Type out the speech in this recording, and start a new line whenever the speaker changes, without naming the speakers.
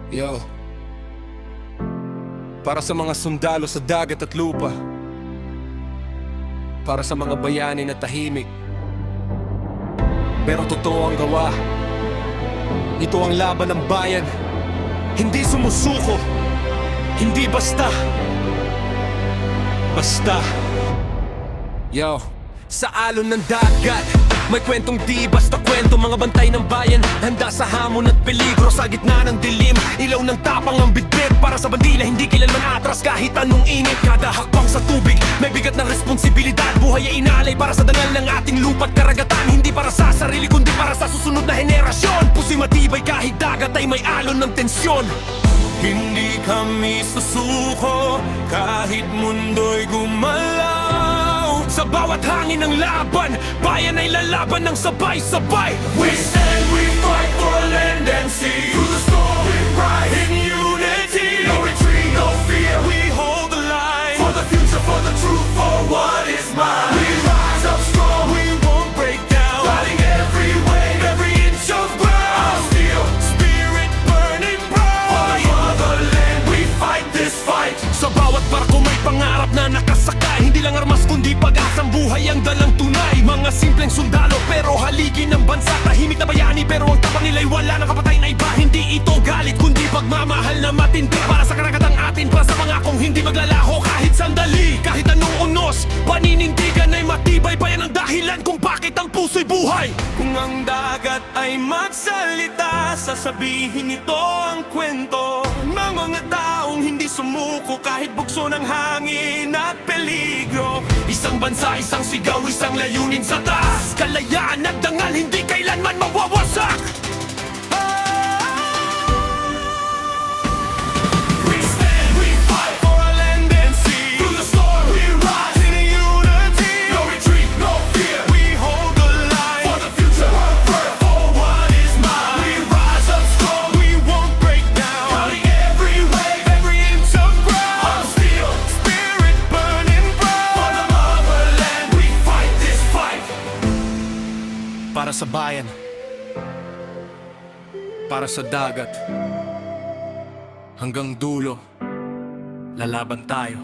Yo, para sa mga sundalo sa dagat at lupa, para sa mga bayani na tahimik pero totoo ang gawa. Ito ang laban ng bayan, hindi sumusuko, hindi basta. Yo, sa alon ng dagat may kwentong di basta kwento. Mga bantay ng bayan, handa sa hamon at peligro. Sa gitna ng dilim, ilaw ng tapang ang bitbit. Para sa bandila, hindi kailanman atras kahit anong init. Kada hakbang sa tubig, may bigat ng responsibilidad. Buhay ay inaalay para sa dangal ng ating lupa't karagatan. Hindi para sa sarili, kundi para sa susunod na henerasyon. Puso'y matibay kahit dagat ay may alon ng tensyon.
Hindi kami susuko kahit mundo'y gumalaw.
Sa bawat hangin ng laban, bayan ay lalaban ng sabay-sabay.
We stand, we fight for land and sea. Through the storm, we rise in unity. No retreat, no fear.
We hold the line
For the future, for the truth, for what is mine. We rise up strong,
we won't break down.
riding every wave, every inch of ground. Steel,
Spirit burning
for
bright.
the motherland, we fight this fight.
Sa bawat barko may pangarap na nakasakay. Hindi lang armas kundi pag-asang buhay ang dalang tunay. Mga simpleng sundalo pero haligi ng bansa. Tahimik na bayani pero ang tapang nila'y wala nang kapatay na iba. Hindi ito galit kundi pagmamahal na matindi. Para sa karagatang atin, para sa mga kong hindi maglalaho kahit sandali. Kahit anong unos, paninindigan ay matibay. Bayan ang dahilan kung bakit ang puso'y buhay.
Kung ang dagat ay magsalita, sasabihin ito ang kwento
Ng mga taong hindi sumuko kahit bugso ng hangin at peligro. Isang bansa, isang sigaw, isang layunin sa taas. Kalayaan at dangal, hindi kailanman mawawasak.
We stand, we fight
For our land and sea,
through the storm, we rise
in unity,
no retreat, no fear.
we hold the line.
For the future, for what is mine. We rise up strong,
We won't break down.
riding every wave,
Every inch of
on
ground,
steel.
spirit burning
For the
bright.
motherland, we fight this fight.
Para sa bayan, para sa dagat, hanggang dulo, lalaban tayo.